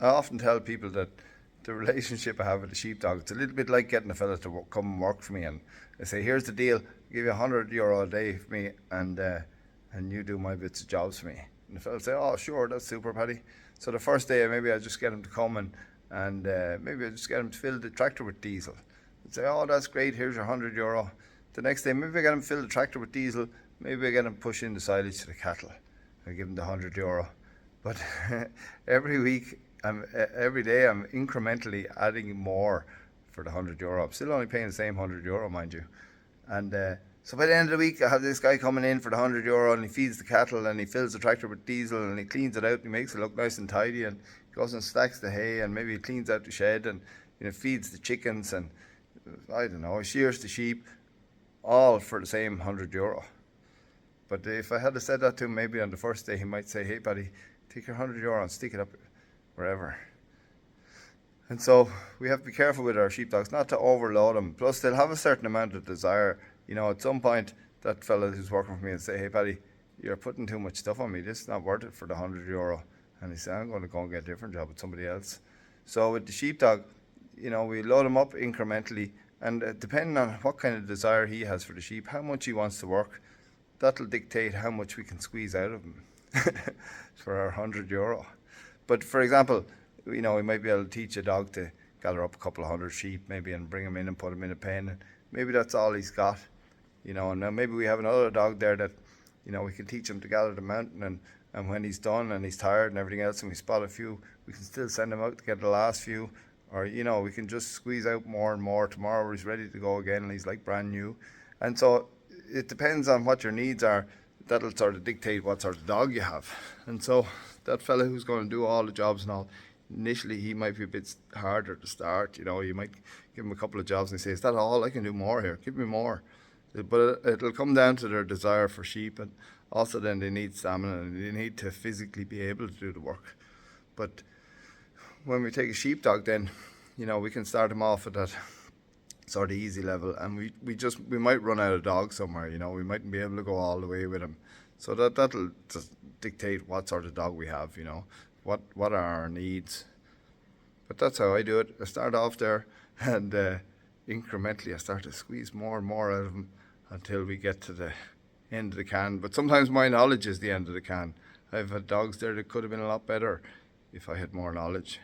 I often tell people that the relationship I have with the sheepdog, it's a little bit like getting a fella to come and work for me, and I say, here's the deal, I'll give you €100 a day for me, and you do my bits of jobs for me. And the fella say, oh sure, that's super, Paddy. So the first day maybe I just get him to come and maybe I just get him to fill the tractor with diesel. I'd say, oh that's great, here's your €100. The next day maybe I get him to fill the tractor with diesel, maybe I get him to push in the silage to the cattle. I give him the €100. But every week, every day, I'm incrementally adding more for the €100. I'm still only paying the same €100, mind you. And so by the end of the week, I have this guy coming in for the €100, and he feeds the cattle, and he fills the tractor with diesel, and he cleans it out, and he makes it look nice and tidy, and goes and stacks the hay, and maybe he cleans out the shed, and feeds the chickens, and I don't know, shears the sheep, all for the same €100. But if I had said that to him maybe on the first day, he might say, hey buddy, take your €100 and stick it up wherever. And so we have to be careful with our sheepdogs not to overload them. Plus they'll have a certain amount of desire. At some point that fella who's working for me will say, hey Paddy, you're putting too much stuff on me. This is not worth it for the €100. And he said, I'm going to go and get a different job with somebody else. So with the sheepdog, we load him up incrementally, and depending on what kind of desire he has for the sheep, how much he wants to work, that'll dictate how much we can squeeze out of him for our €100. But for example, we might be able to teach a dog to gather up a couple of hundred sheep maybe and bring them in and put them in a pen, and maybe that's all he's got. And now maybe we have another dog there that we can teach him to gather the mountain, and when he's done and he's tired and everything else and we spot a few, we can still send him out to get the last few, or we can just squeeze out more and more. Tomorrow he's ready to go again and he's like brand new. And so it depends on what your needs are. That'll sort of dictate what sort of dog you have. And so that fella who's going to do all the jobs and all, initially he might be a bit harder to start. You might give him a couple of jobs and he says, is that all? I can do more here, give me more. But it'll come down to their desire for sheep, and also then they need stamina and they need to physically be able to do the work. But when we take a sheepdog, then we can start him off at that sort of easy level, and we might run out of dogs somewhere. We mightn't be able to go all the way with him. So that'll just dictate what sort of dog we have. What are our needs. But that's how I do it. I start off there, and incrementally I start to squeeze more and more out of him until we get to the end of the can. But sometimes my knowledge is the end of the can. I've had dogs there that could have been a lot better if I had more knowledge.